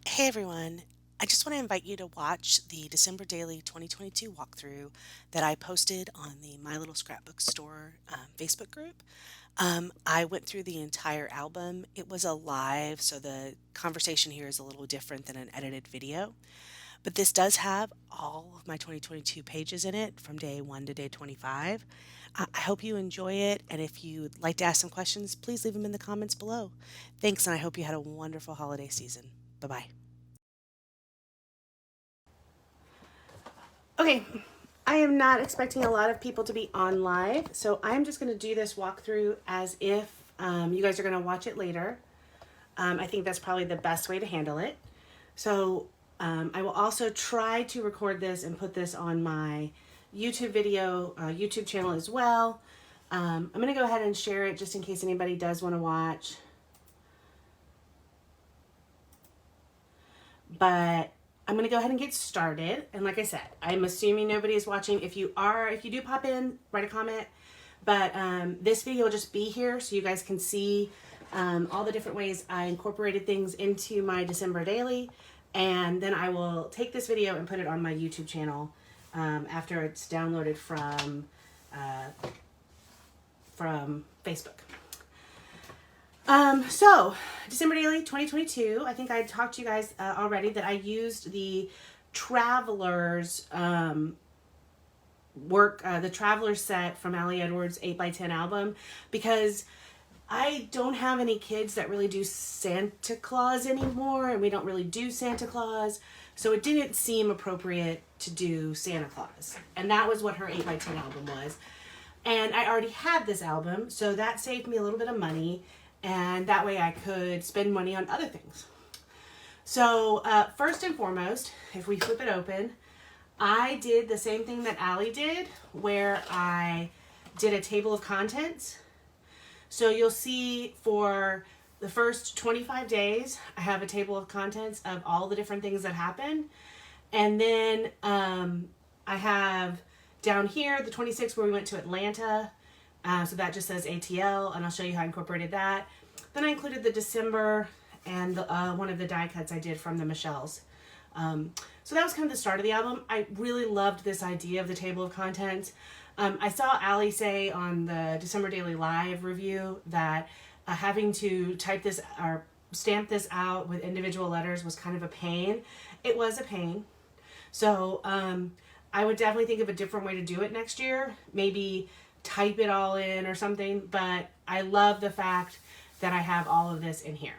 Hey everyone, I just want to invite you to watch the December Daily 2022 walkthrough that I posted on the My Little Scrapbook Store Facebook group. I went through the entire album. It was a live, so the conversation here is a little different than an edited video. But this does have all of my 2022 pages in it from day 1 to day 25. I hope you enjoy it, and if you'd like to ask some questions, please leave them in the comments below. Thanks, and I hope you had a wonderful holiday season. Bye bye. Okay, I am not expecting a lot of people to be on live, so I'm just going to do this walkthrough as if you guys are going to watch it later. I think that's probably the best way to handle it. So I will also try to record this and put this on my YouTube channel as well. I'm going to go ahead and share it just in case anybody does want to watch. But I'm going to go ahead and get started. And like I said, I'm assuming nobody is watching. If you do pop in, write a comment. But this video will just be here so you guys can see all the different ways I incorporated things into my December daily. And then I will take this video and put it on my YouTube channel after it's downloaded from Facebook. So December Daily 2022, I think I talked to you guys already that I used the Travelers the Travelers set from Ali Edwards' 8x10 album, because I don't have any kids that really do Santa Claus anymore, and we don't really do Santa Claus, so it didn't seem appropriate to do Santa Claus. And that was what her 8x10 album was. And I already had this album, so that saved me a little bit of money, and that way I could spend money on other things. So first and foremost, if we flip it open, I did the same thing that Ali did, where I did a table of contents. So you'll see for the first 25 days, I have a table of contents of all the different things that happen. And then I have down here the 26th where we went to Atlanta. So that just says ATL, and I'll show you how I incorporated that. Then I included the December and the, one of the die cuts I did from the Michelles. So that was kind of the start of the album. I really loved this idea of the table of contents. I saw Ali say on the December Daily Live review that having to type this or stamp this out with individual letters was kind of a pain. It was a pain. So I would definitely think of a different way to do it next year. Maybe type it all in or something, but I love the fact that I have all of this in here.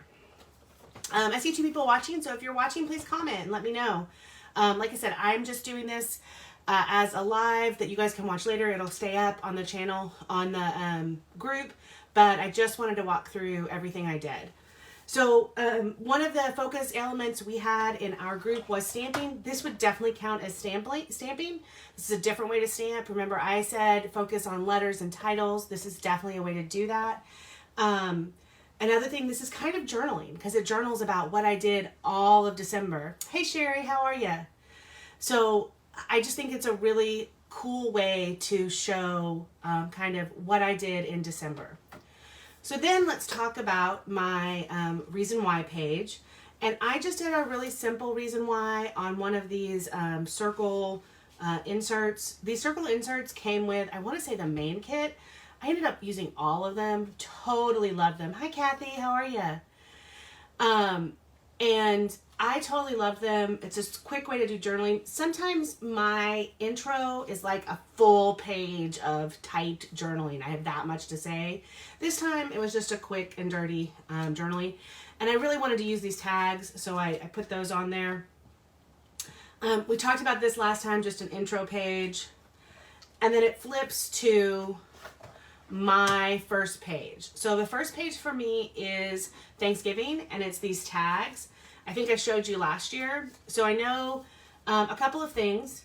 I see two people watching, so if you're watching, please comment and let me know. Like I said, I'm just doing this as a live that you guys can watch later. It'll stay up on the channel, on the group, but I just wanted to walk through everything I did. So one of the focus elements we had in our group was stamping. This would definitely count as stamping. This is a different way to stamp. Remember, I said focus on letters and titles. This is definitely a way to do that. Another thing, this is kind of journaling, because it journals about what I did all of December. Hey Sherry, how are you? So I just think it's a really cool way to show kind of what I did in December. So then let's talk about my reason why page. And I just did a really simple reason why on one of these circle inserts. These circle inserts came with, I want to say, the main kit. I ended up using all of them. Totally love them. Hi Kathy, how are you? And I totally love them. It's just a quick way to do journaling. Sometimes my intro is like a full page of typed journaling. I have that much to say. This time it was just a quick and dirty journaling. And I really wanted to use these tags, so I put those on there. We talked about this last time, just an intro page. And then it flips to my first page. So the first page for me is Thanksgiving, and it's these tags. I think I showed you last year. So I know a couple of things.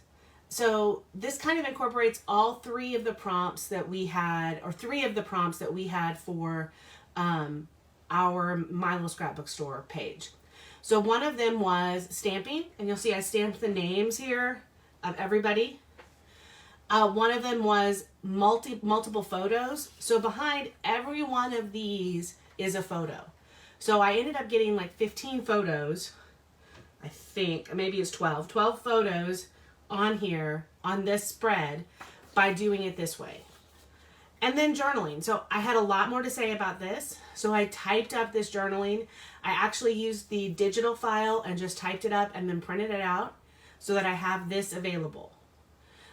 So this kind of incorporates all three of the prompts that we had, or three of the prompts that we had for our My Little Scrapbook Store page. So one of them was stamping, and you'll see I stamped the names here of everybody. One of them was multiple photos. So behind every one of these is a photo. So I ended up getting like 15 photos I think, maybe it's 12 photos on here, on this spread, by doing it this way. And then journaling. So I had a lot more to say about this. So I typed up this journaling. I actually used the digital file and just typed it up and then printed it out so that I have this available.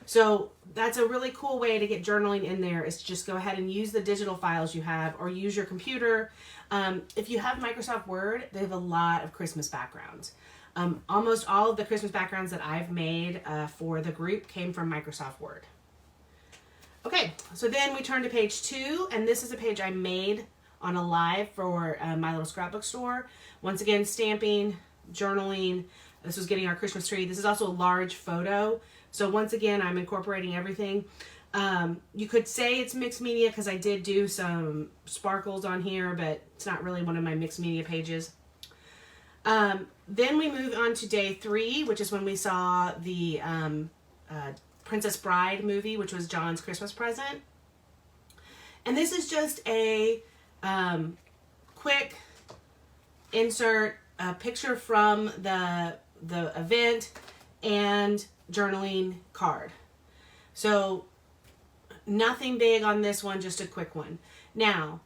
So that's a really cool way to get journaling in there, is to just go ahead and use the digital files you have, or use your computer. If you have Microsoft Word, they have a lot of Christmas backgrounds. Almost all of the Christmas backgrounds that I've made for the group came from Microsoft Word. Okay, so then we turn to page 2, and this is a page I made on a live for My Little Scrapbook Store. Once again, stamping, journaling. This was getting our Christmas tree. This is also a large photo. So once again, I'm incorporating everything. You could say it's mixed media because I did do some sparkles on here, but it's not really one of my mixed media pages. Then we move on to day 3, which is when we saw the Princess Bride movie, which was John's Christmas present. And this is just a quick insert, a picture from the event and journaling card. So nothing big on this one, just a quick one. Now,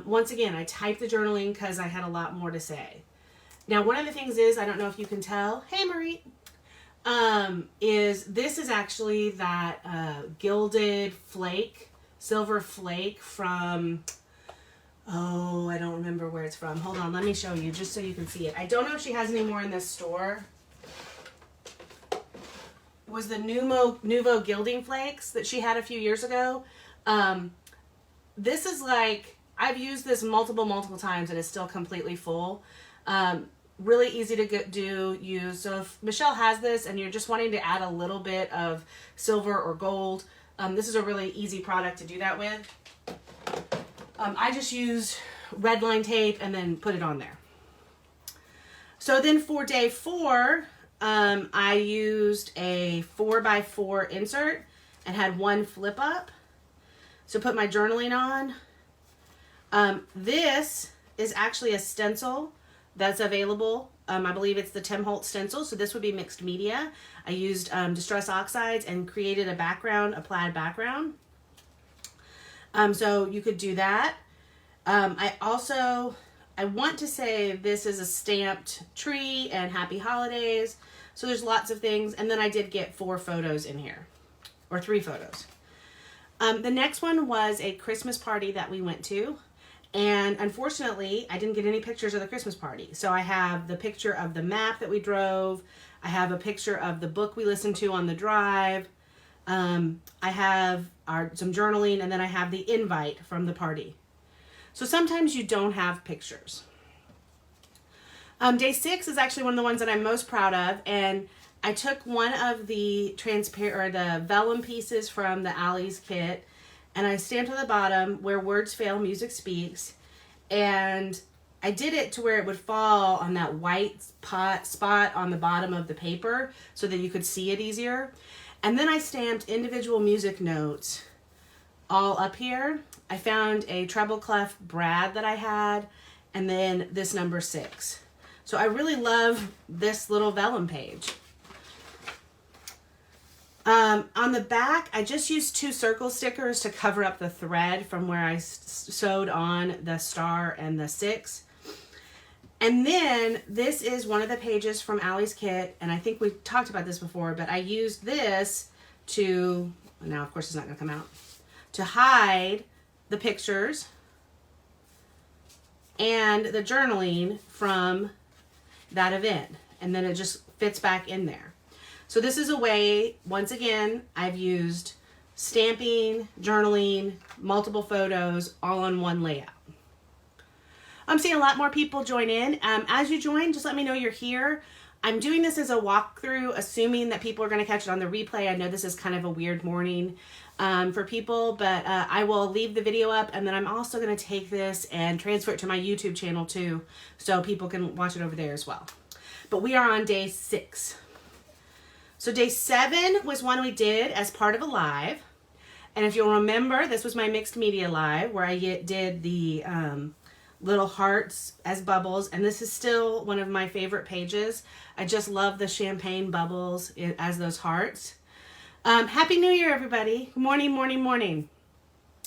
once again, I typed the journaling because I had a lot more to say. Now, one of the things is, I don't know if you can tell, hey Marie, this is actually that gilded flake, silver flake from, oh, I don't remember where it's from. Hold on, let me show you just so you can see it. I don't know if she has any more in this store. It was the Nouveau gilding flakes that she had a few years ago. This is like, I've used this multiple times and it's still completely full. Really easy to use. So if Michelle has this and you're just wanting to add a little bit of silver or gold, this is a really easy product to do that with. I just used red line tape and then put it on there. So then for day 4, I used a 4x4 insert and had one flip up. So put my journaling on. This is actually a stencil that's available. I believe it's the Tim Holtz stencil, so this would be mixed media. I used Distress Oxides and created a background, a plaid background. So you could do that. I want to say this is a stamped tree and happy holidays. So there's lots of things. And then I did get 4 photos in here, or 3 photos. The next one was a Christmas party that we went to. And unfortunately, I didn't get any pictures of the Christmas party. So I have the picture of the map that we drove. I have a picture of the book we listened to on the drive. I have some journaling, and then I have the invite from the party. So sometimes you don't have pictures. Day 6 is actually one of the ones that I'm most proud of. And I took one of the the vellum pieces from the Allie's kit, and I stamped on the bottom, "Where words fail, music speaks." And I did it to where it would fall on that white spot on the bottom of the paper so that you could see it easier. And then I stamped individual music notes all up here. I found a treble clef Brad that I had, and then this number 6. So I really love this little vellum page. On the back, I just used 2 circle stickers to cover up the thread from where I sewed on the star and the 6. And then this is one of the pages from Allie's kit, and I think we talked about this before, but I used this to, now of course it's not going to come out, to hide the pictures and the journaling from that event. And then it just fits back in there. So this is a way, once again, I've used stamping, journaling, multiple photos, all on one layout. I'm seeing a lot more people join in. As you join, just let me know you're here. I'm doing this as a walkthrough, assuming that people are going to catch it on the replay. I know this is kind of a weird morning for people, but I will leave the video up, and then I'm also going to take this and transfer it to my YouTube channel too, so people can watch it over there as well. But we are on day 6. So day 7 was one we did as part of a live. And if you'll remember, this was my mixed media live where I did the little hearts as bubbles. And this is still one of my favorite pages. I just love the champagne bubbles as those hearts. Happy New Year, everybody. Morning, morning, morning.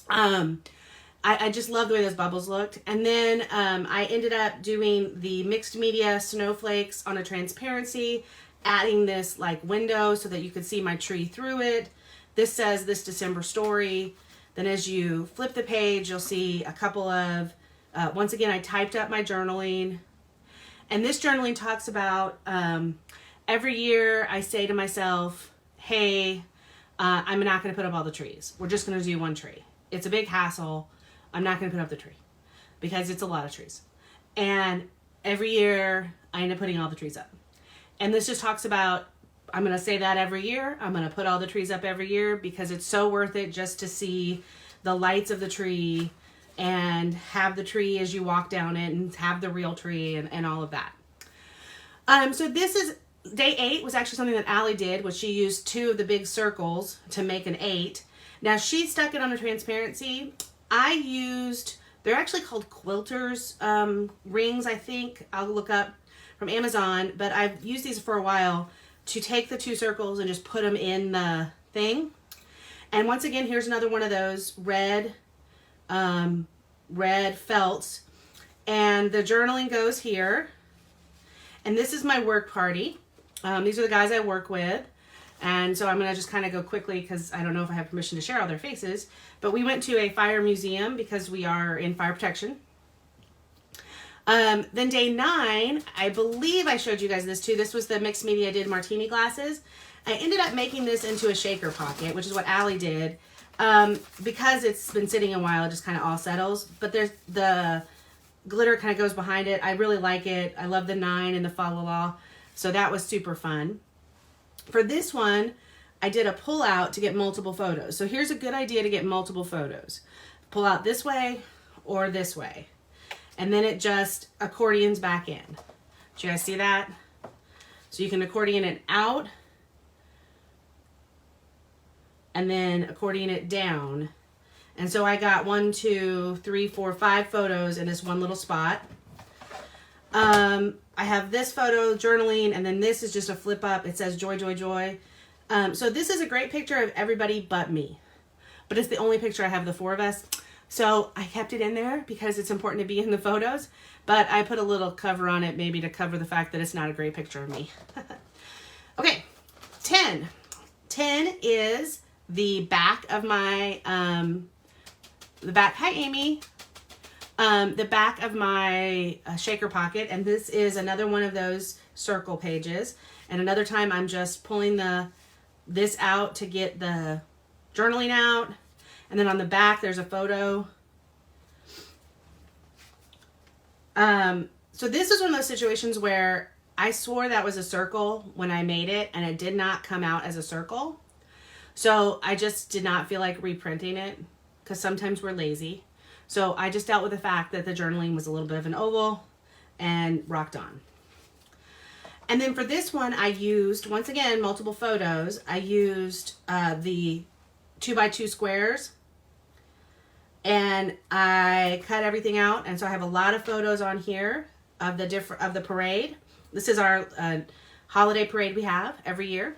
I just love the way those bubbles looked. And then I ended up doing the mixed media snowflakes on a transparency, adding this like window so that you could see my tree through it. This says This December Story. Then as you flip the page, you'll see a couple of, once again, I typed up my journaling. And this journaling talks about every year I say to myself, hey, I'm not going to put up all the trees. We're just going to do one tree. It's a big hassle. I'm not going to put up the tree because it's a lot of trees. And every year I end up putting all the trees up. And this just talks about, I'm going to say that every year. I'm going to put all the trees up every year because it's so worth it just to see the lights of the tree and have the tree as you walk down it and have the real tree and all of that. So this is day 8 was actually something that Allie did, was she used 2 of the big circles to make an 8. Now she stuck it on a transparency. I used, they're actually called quilters rings, I think. I'll look up from Amazon, but I've used these for a while to take the 2 circles and just put them in the thing. And once again, here's another one of those red felts. And the journaling goes here. And this is my work party. These are the guys I work with. And so I'm going to just kind of go quickly because I don't know if I have permission to share all their faces. But we went to a fire museum because we are in fire protection. Then day 9, I believe I showed you guys this too. This was the mixed media I did martini glasses. I ended up making this into a shaker pocket, which is what Allie did. Because it's been sitting a while, it just kind of all settles. But there's the glitter kind of goes behind it. I really like it. I love the 9 and the fa la la. So that was super fun. For this one, I did a pull out to get multiple photos. So here's a good idea to get multiple photos. Pull out this way or this way. And then it just accordions back in. Do you guys see that? So you can accordion it out and then accordion it down. And so I got 1, 2, 3, 4, 5 photos in this one little spot. I have this photo journaling, and then this is just a flip up. It says joy, joy, joy. So this is a great picture of everybody but me. But it's the only picture I have of the 4 of us. So I kept it in there because it's important to be in the photos. But I put a little cover on it maybe to cover the fact that it's not a great picture of me. Okay, 10. 10 is the back of my, hi Amy. The back of my shaker pocket, and this is another one of those circle pages. And another time I'm just pulling this out to get the journaling out. And then on the back there's a photo. So this is one of those situations where I swore that was a circle when I made it, and it did not come out as a circle. So I just did not feel like reprinting it because sometimes we're lazy. So I just dealt with the fact that the journaling was a little bit of an oval and rocked on. And then for this one, I used, once again, multiple photos. I used the 2x2 squares, and I cut everything out. And so I have a lot of photos on here of the parade. This is our holiday parade we have every year.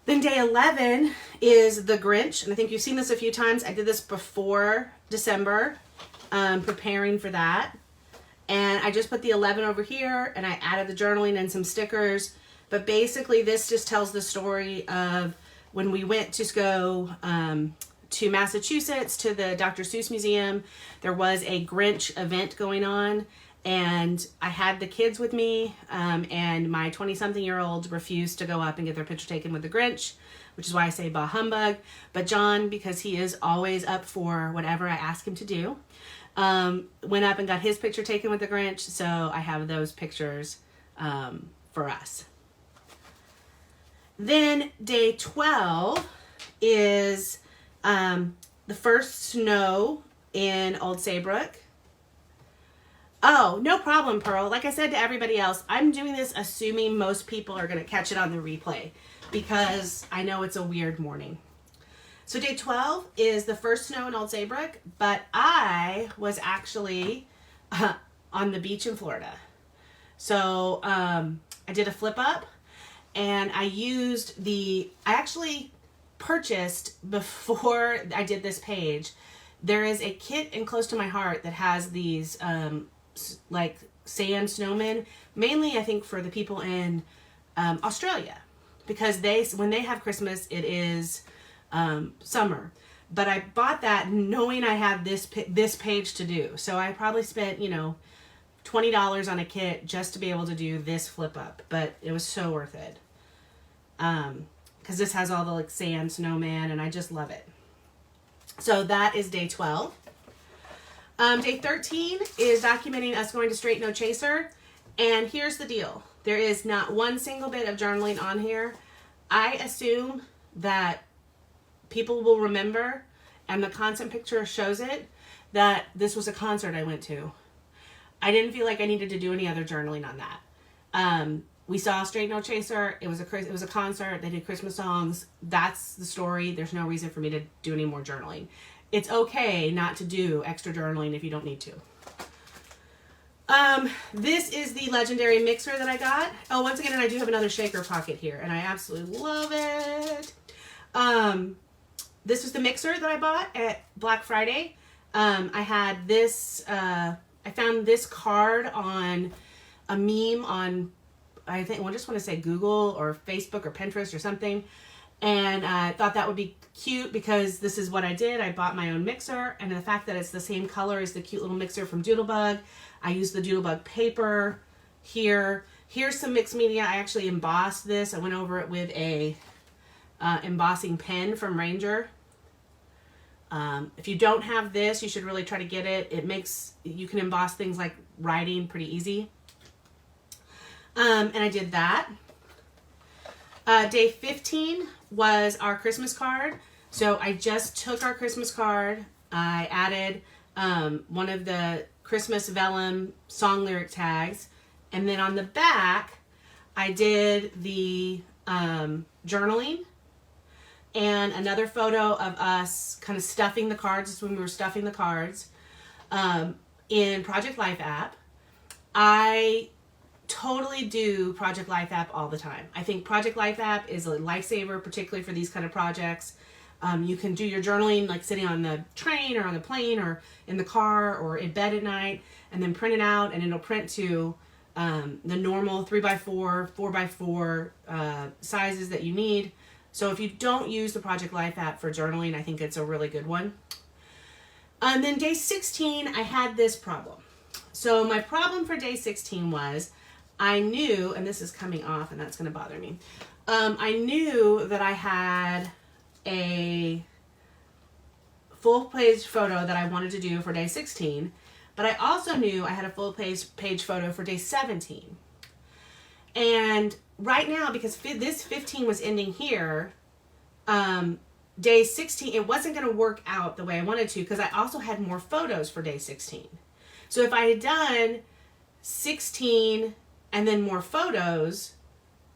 Then day 11 is the Grinch, and I think you've seen this a few times. I did this before December, preparing for that. And I just put the 11 over here, and I added the journaling and some stickers. But basically, this just tells the story of when we went to go to Massachusetts to the Dr. Seuss Museum. There was a Grinch event going on, and I had the kids with me, and my 20-something-year-old refused to go up and get their picture taken with the Grinch, which is why I say bah humbug. But John, because he is always up for whatever I ask him to do, went up and got his picture taken with the Grinch, so I have those pictures for us. Then day 12 is the first snow in Old Saybrook. Oh, no problem, Pearl. Like I said to everybody else, I'm doing this assuming most people are going to catch it on the replay because I know it's a weird morning. So day 12 is the first snow in Old Saybrook, but I was actually on the beach in Florida. So I did a flip up, and I actually purchased, before I did this page, there is a kit in Close to My Heart that has these like sand snowmen, mainly I think for the people in Australia, because when they have Christmas, it is summer. But I bought that knowing I had this page to do. So I probably spent, $20 on a kit just to be able to do this flip up, but it was so worth it. Because this has all the like sand snowman, and I just love it. So that is day 12. Day 13 is documenting us going to Straight No Chaser. And here's the deal. There is not one single bit of journaling on here. I assume that people will remember, and the concept picture shows it, that this was a concert I went to. I didn't feel like I needed to do any other journaling on that. We saw Straight No Chaser. It was a concert. They did Christmas songs. That's the story. There's no reason for me to do any more journaling. It's okay not to do extra journaling if you don't need to. This is the legendary mixer that I got. Oh, once again, and I do have another shaker pocket here, and I absolutely love it. This was the mixer that I bought at Black Friday. I had this, I found this card on a meme on, I just want to say Google or Facebook or Pinterest or something. And I thought that would be cute because this is what I did. I bought my own mixer, and the fact that it's the same color as the cute little mixer from Doodlebug. I used the Doodlebug paper here. Here's some mixed media. I actually embossed this. I went over it with a embossing pen from Ranger. If you don't have this, you should really try to get it. You can emboss things like writing pretty easy. And I did that. Day 15 was our Christmas card. So I just took our Christmas card. I added one of the Christmas vellum song lyric tags. And then on the back, I did the journaling and another photo of us kind of stuffing the cards. This is when we were stuffing the cards in Project Life app. I totally do Project Life app all the time. I think Project Life app is a lifesaver, particularly for these kind of projects. You can do your journaling like sitting on the train or on the plane or in the car or in bed at night, and then print it out, and it'll print to the normal 3x4, 4x4 sizes that you need. So if you don't use the Project Life app for journaling, I think it's a really good one. And then day 16, I had this problem. So my problem for day 16 was I knew, and this is coming off and that's going to bother me. I knew that I had a full page photo that I wanted to do for day 16, but I also knew I had a full page photo for day 17. And right now, because this 15 was ending here, day 16, it wasn't going to work out the way I wanted to because I also had more photos for day 16. So if I had done 16 and then more photos,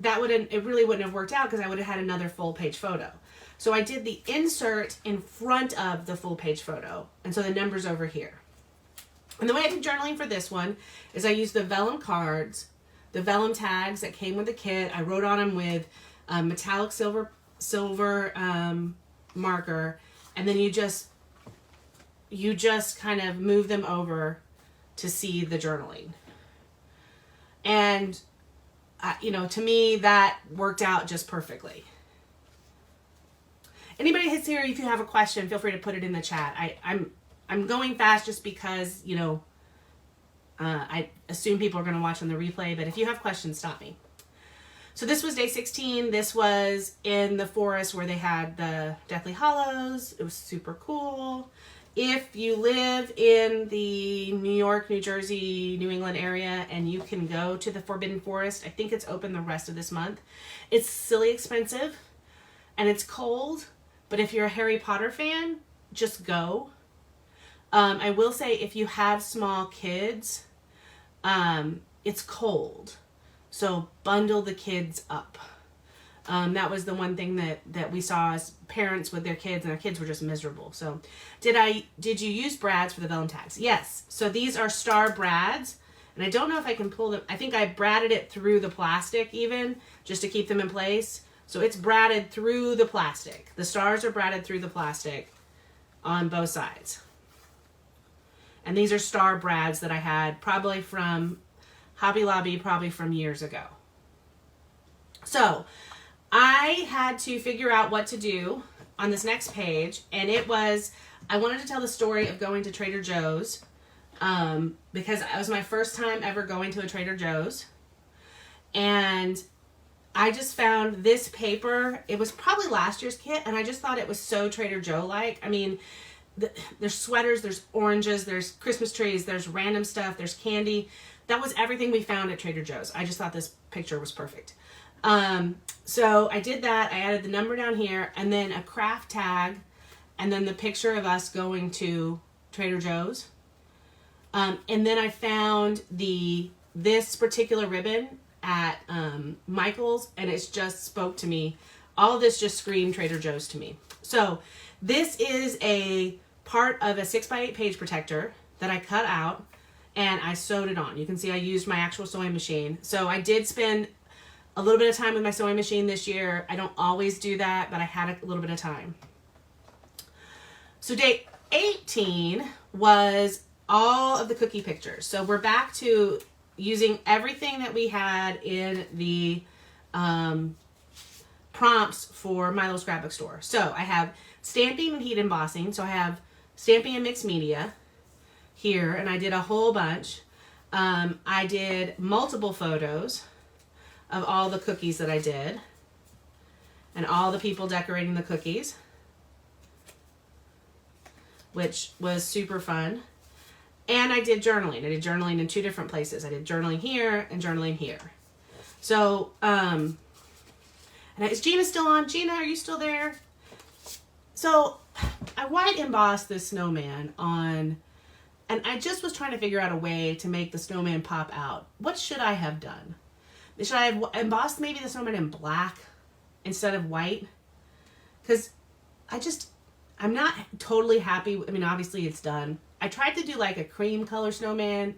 it really wouldn't have worked out because I would have had another full page photo. So I did the insert in front of the full page photo, and so the number's over here. And the way I did journaling for this one is I used the vellum cards, the vellum tags that came with the kit. I wrote on them with metallic silver marker, and then you just kind of move them over to see the journaling. And to me that worked out just perfectly. Anybody that's here, if you have a question, feel free to put it in the chat. I'm going fast just because I assume people are going to watch on the replay, but if you have questions, stop me. So this was day 16. This was in the forest where they had the Deathly Hallows. It was super cool. If you live in the New York, New Jersey, New England area, and you can go to the Forbidden Forest, I think it's open the rest of this month. It's silly expensive, and it's cold, but if you're a Harry Potter fan, just go. I will say if you have small kids, it's cold. So bundle the kids up. That was the one thing that we saw as parents with their kids, and their kids were just miserable. So did you use brads for the vellum tags? Yes. So these are star brads, and I don't know if I can pull them. I think I bradded it through the plastic even, just to keep them in place. So it's bradded through the plastic. The stars are bradded through the plastic on both sides. And these are star brads that I had probably from Hobby Lobby, probably from years ago. So I had to figure out what to do on this next page, and it was, I wanted to tell the story of going to Trader Joe's, because it was my first time ever going to a Trader Joe's, and I just found this paper. It was probably last year's kit, and I just thought it was so Trader Joe-like. I mean, there's sweaters, there's oranges, there's Christmas trees, there's random stuff, there's candy. That was everything we found at Trader Joe's. I just thought this picture was perfect. So I did that. I added the number down here, and then a craft tag, and then the picture of us going to Trader Joe's. And then I found this particular ribbon at Michael's, and it just spoke to me. All of this just screamed Trader Joe's to me. So this is a part of a 6x8 page protector that I cut out, and I sewed it on. You can see I used my actual sewing machine. So I did spend a little bit of time with my sewing machine this year. I don't always do that, but I had a little bit of time. So day 18 was all of the cookie pictures. So we're back to using everything that we had in the prompts for Milo's Scrapbook Store. So I have stamping and heat embossing. So I have stamping and mixed media here, and I did a whole bunch. I did multiple photos of all the cookies that I did, and all the people decorating the cookies, which was super fun. And I did journaling. I did journaling in 2 different places. I did journaling here and journaling here. So, and is Gina still on? Gina, are you still there? So I white embossed this snowman on, and I just was trying to figure out a way to make the snowman pop out. What should I have done? Should I have embossed maybe the snowman in black instead of white? Because I'm not totally happy. I mean, obviously it's done. I tried to do like a cream color snowman.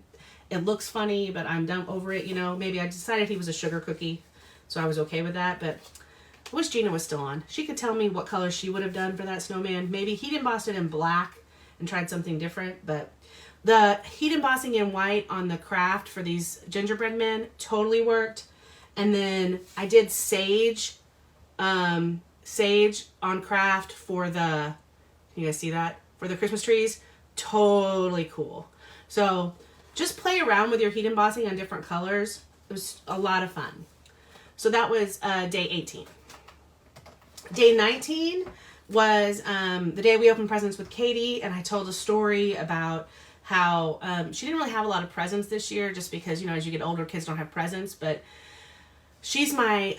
It looks funny, but I'm done over it. You know, maybe I decided he was a sugar cookie, so I was okay with that. But I wish Gina was still on. She could tell me what color she would have done for that snowman. Maybe he'd embossed it in black and tried something different. But the heat embossing in white on the craft for these gingerbread men totally worked. And then I did sage on craft for the, you guys see that? For the Christmas trees. Totally cool. So just play around with your heat embossing on different colors. It was a lot of fun. So that was day 18. Day 19 was the day we opened presents with Katie, and I told a story about how she didn't really have a lot of presents this year, just because, you know, as you get older, kids don't have presents, but she's my,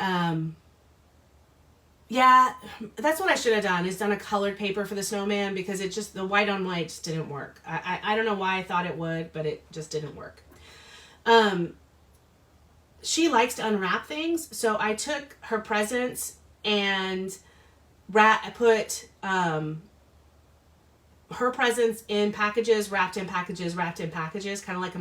yeah, that's what I should have done, is done a colored paper for the snowman, because it just, the white on white just didn't work. I don't know why I thought it would, but it just didn't work. She likes to unwrap things, so I took her presents and put her presents in packages, wrapped in packages, kind of like a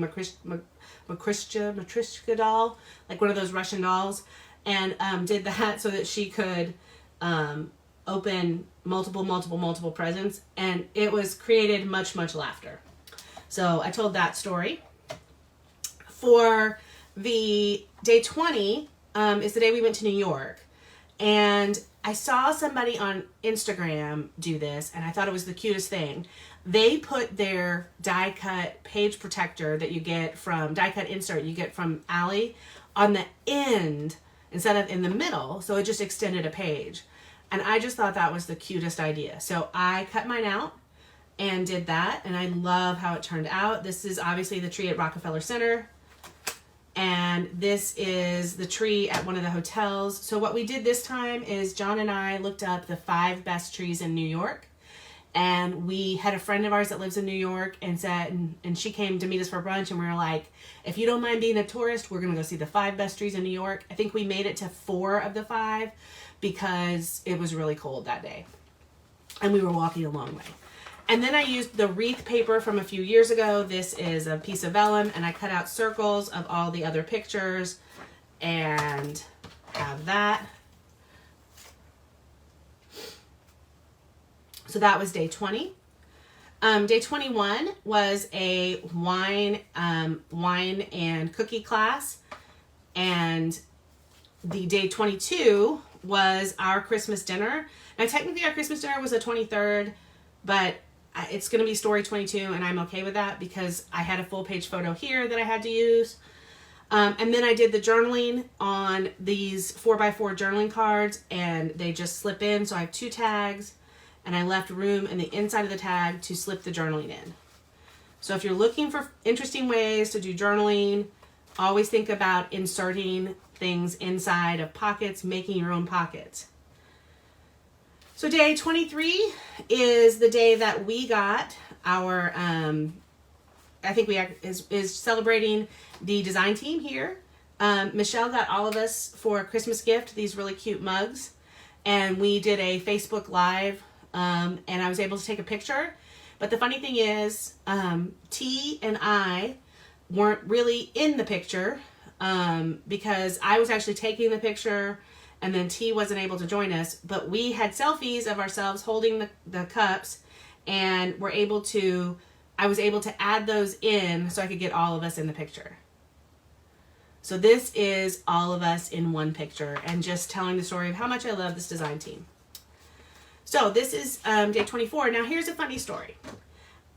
Matryoshka doll, like one of those Russian dolls, and did that so that she could open multiple presents, and it was created much laughter. So I told that story. For the day 20 is the day we went to New York, and I saw somebody on Instagram do this, and I thought it was the cutest thing. They put their die cut page protector that you get from, die cut insert you get from Ally, on the end instead of in the middle, so it just extended a page. And I just thought that was the cutest idea. So I cut mine out and did that, and I love how it turned out. This is obviously the tree at Rockefeller Center, and this is the tree at one of the hotels. So what we did this time is John and I looked up the 5 best trees in New York, And we had a friend of ours that lives in New York and and she came to meet us for brunch, and we were like, if you don't mind being a tourist, we're going to go see the 5 best trees in New York. I think we made it to 4 of the 5 because it was really cold that day. And we were walking a long way. And then I used the wreath paper from a few years ago. This is a piece of vellum, and I cut out circles of all the other pictures and have that. So that was day 20. Day 21 was a wine and cookie class. And the day 22 was our Christmas dinner. Now, technically our Christmas dinner was the 23rd, but it's going to be story 22, and I'm okay with that because I had a full page photo here that I had to use. And then I did the journaling on these 4x4 journaling cards, and they just slip in. So I have 2 tags, and I left room in the inside of the tag to slip the journaling in. So if you're looking for interesting ways to do journaling, always think about inserting things inside of pockets, making your own pockets. So day 23 is the day that we got our, is celebrating the design team here. Michelle got all of us for a Christmas gift, these really cute mugs. And we did a Facebook Live, and I was able to take a picture. But the funny thing is, T and I weren't really in the picture because I was actually taking the picture, and then T wasn't able to join us, but we had selfies of ourselves holding the cups, and I was able to add those in so I could get all of us in the picture. So this is all of us in one picture, and just telling the story of how much I love this design team. So this is day 24. Now here's a funny story.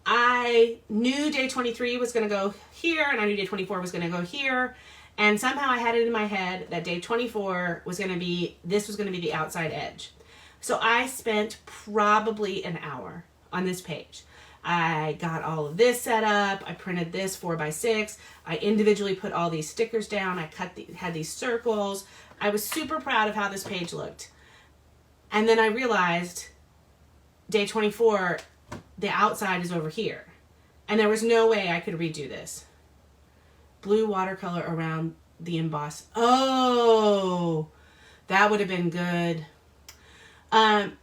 I knew day 23 was going to go here, and I knew day 24 was going to go here. And somehow I had it in my head that day 24 was going to be the outside edge. So I spent probably an hour on this page. I got all of this set up. I printed this 4x6. I individually put all these stickers down. I had these circles. I was super proud of how this page looked. And then I realized day 24, the outside is over here. And there was no way I could redo this. Blue watercolor around the emboss. Oh, that would have been good.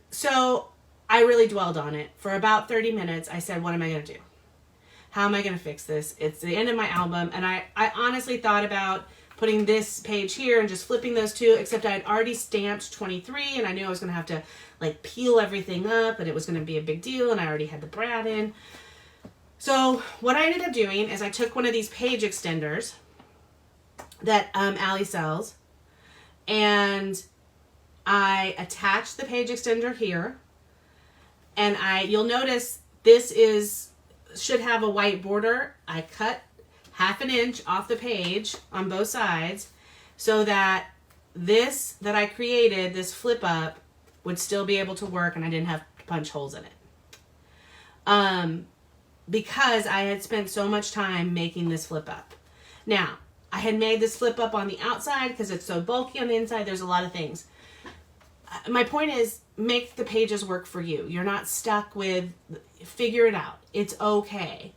So I really dwelled on it for about 30 minutes. I said, what am I going to do? How am I going to fix this? It's the end of my album. And I honestly thought about putting this page here and just flipping those 2, except I had already stamped 23, and I knew I was going to have to like peel everything up, and it was going to be a big deal, and I already had the brad in. So what I ended up doing is I took one of these page extenders that Allie sells, and I attached the page extender here, and you'll notice this should have a white border. I cut 1/2 inch off the page on both sides so that this that I created, this flip up, would still be able to work, and I didn't have to punch holes in it. Because I had spent so much time making this flip up. Now, I had made this flip up on the outside because it's so bulky on the inside. There's a lot of things. My point is, make the pages work for you. You're not stuck with, figure it out. It's okay.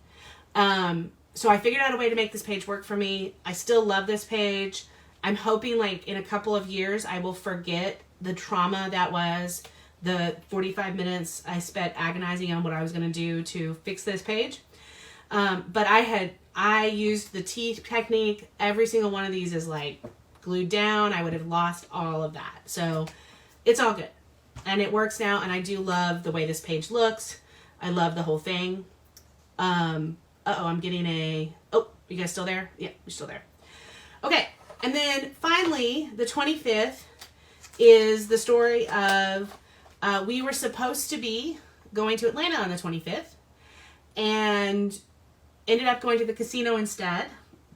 So I figured out a way to make this page work for me. I still love this page. I'm hoping like in a couple of years, I will forget the trauma that was the 45 minutes I spent agonizing on what I was going to do to fix this page. But I used the T technique. Every single one of these is like glued down. I would have lost all of that. So it's all good. And it works now. And I do love the way this page looks. I love the whole thing. I'm getting oh, you guys still there? Yeah, you're still there. Okay. And then finally, the 25th is the story of, we were supposed to be going to Atlanta on the 25th and ended up going to the casino instead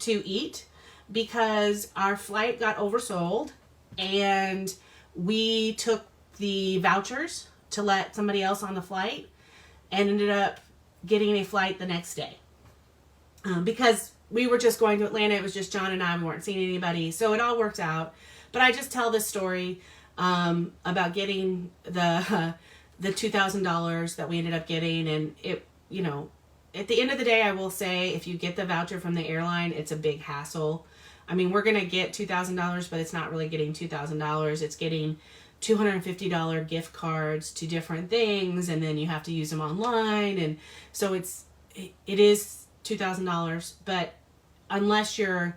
to eat because our flight got oversold, and we took the vouchers to let somebody else on the flight and ended up getting a flight the next day. Because we were just going to Atlanta. It was just John and I. We weren't seeing anybody. So it all worked out. But I just tell this story about getting the the $2,000 that we ended up getting. And it, you know, at the end of the day, I will say, if you get the voucher from the airline, it's a big hassle. I mean, we're going to get $2,000, but it's not really getting $2,000. It's getting $250 gift cards to different things, and then you have to use them online. And so it is $2,000, but unless you're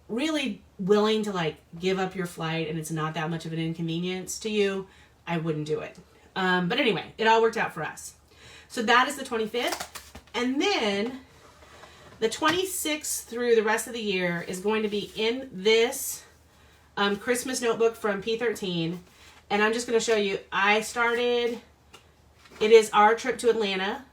really willing to like give up your flight and it's not that much of an inconvenience to you, I wouldn't do it. But anyway, it all worked out for us. So that is the 25th. And then the 26th through the rest of the year is going to be in this Christmas notebook from P13. And I'm just going to show you, it is our trip to Atlanta.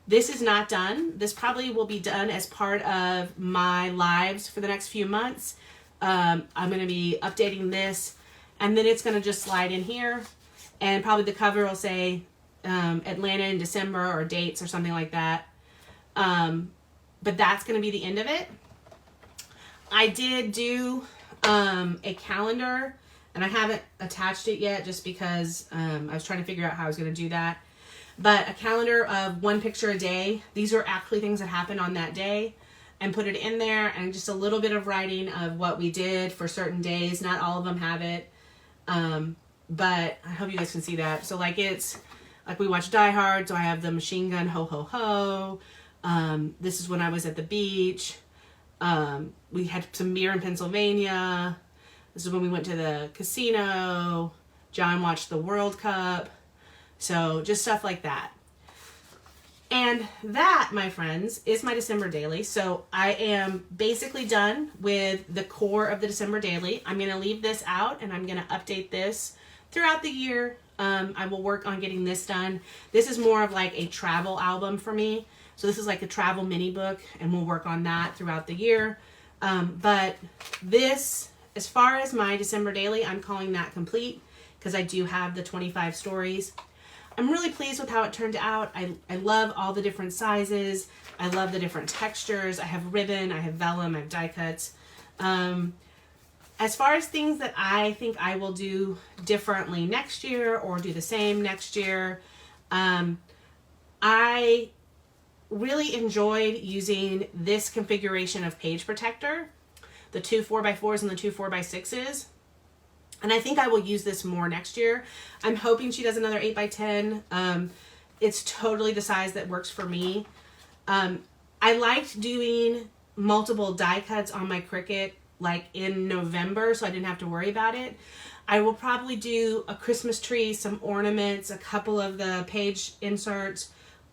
This is not done. This probably will be done as part of my lives for the next few months. I'm going to be updating this, and then it's going to just slide in here. And probably the cover will say Atlanta in December or dates or something like that. But that's going to be the end of it. I did do a calendar, and I haven't attached it yet just because I was trying to figure out how I was going to do that. But a calendar of 1 picture a day. These are actually things that happened on that day, and put it in there, and just a little bit of writing of what we did for certain days. Not all of them have it. But I hope you guys can see that. So like we watched Die Hard, so I have the machine gun ho ho ho. This is when I was at the beach. We had some beer in Pennsylvania. This is when we went to the casino. John watched the World Cup. So just stuff like that. And that, my friends, is my December daily. So I am basically done with the core of the December daily. I'm going to leave this out, and I'm going to update this throughout the year. I will work on getting this done. This is more of like a travel album for me. So this is like a travel mini book, and we'll work on that throughout the year. But this, as far as my December daily, I'm calling that complete because I do have the 25 stories. I'm really pleased with how it turned out. I love all the different sizes. I love the different textures. I have ribbon, I have vellum, I have die cuts. As far as things that I think I will do differently next year or do the same next year, I really enjoyed using this configuration of page protector, the 2 4x4s and the 2 4x6s. And I think I will use this more next year. I'm hoping she does another 8x10. It's totally the size that works for me. I liked doing multiple die cuts on my Cricut like in November, so I didn't have to worry about it. I will probably do a Christmas tree, some ornaments, a couple of the page inserts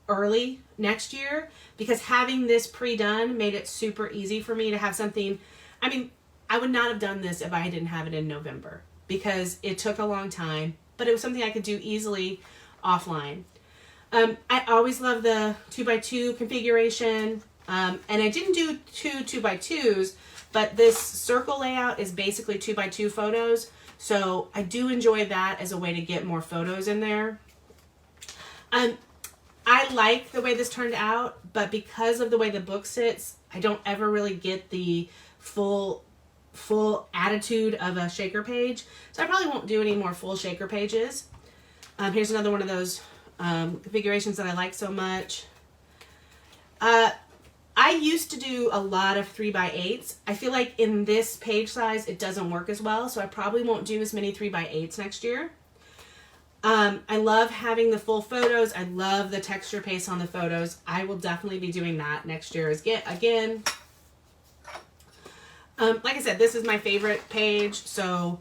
early next year, because having this pre-done made it super easy for me to have something. I mean, I would not have done this if I didn't have it in November, because it took a long time, but it was something I could do easily offline. I always love the 2x2 configuration, and I didn't do 2x2s, but this circle layout is basically 2x2 photos, so I do enjoy that as a way to get more photos in there. I like the way this turned out, but because of the way the book sits, I don't ever really get the full attitude of a shaker page. So I probably won't do any more full shaker pages. Here's another one of those configurations that I like so much. I used to do a lot of 3x8s. I feel like in this page size, it doesn't work as well, so I probably won't do as many 3x8s next year. I love having the full photos. I love the texture paste on the photos. I will definitely be doing that next year again. Like I said, this is my favorite page, so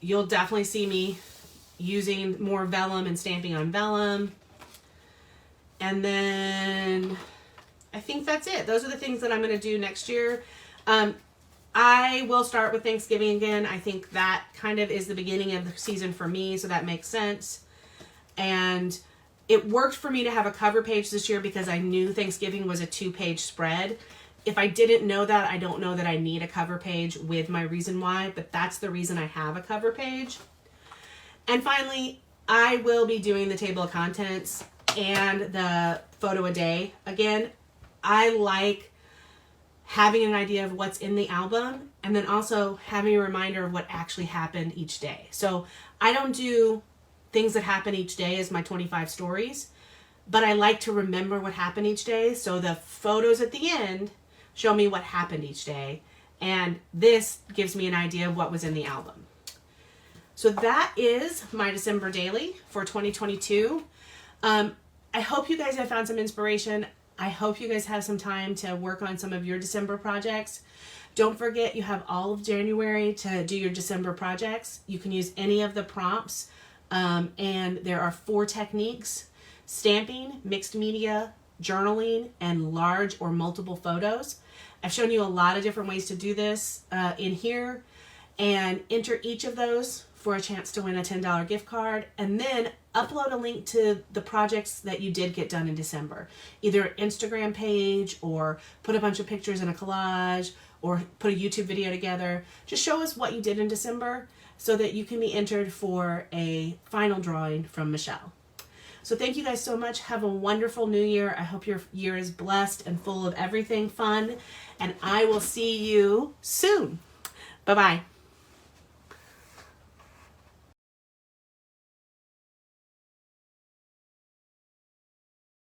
you'll definitely see me using more vellum and stamping on vellum. And then I think that's it. Those are the things that I'm going to do next year. I will start with Thanksgiving again. I think that kind of is the beginning of the season for me, so that makes sense. And it worked for me to have a cover page this year because I knew Thanksgiving was a 2-page spread. If I didn't know that, I don't know that I need a cover page with my reason why, but that's the reason I have a cover page. And finally, I will be doing the table of contents and the photo a day. Again, I like having an idea of what's in the album and then also having a reminder of what actually happened each day. So I don't do things that happen each day as my 25 stories, but I like to remember what happened each day. So the photos at the end show me what happened each day. And this gives me an idea of what was in the album. So that is my December daily for 2022. I hope you guys have found some inspiration. I hope you guys have some time to work on some of your December projects. Don't forget, you have all of January to do your December projects. You can use any of the prompts. And there are 4 techniques: stamping, mixed media, journaling, and large or multiple photos. I've shown you a lot of different ways to do this in here, and enter each of those for a chance to win a $10 gift card, and then upload a link to the projects that you did get done in December. Either an Instagram page, or put a bunch of pictures in a collage, or put a YouTube video together. Just show us what you did in December so that you can be entered for a final drawing from Michelle. So thank you guys so much. Have a wonderful new year. I hope your year is blessed and full of everything fun, and I will see you soon. Bye-bye.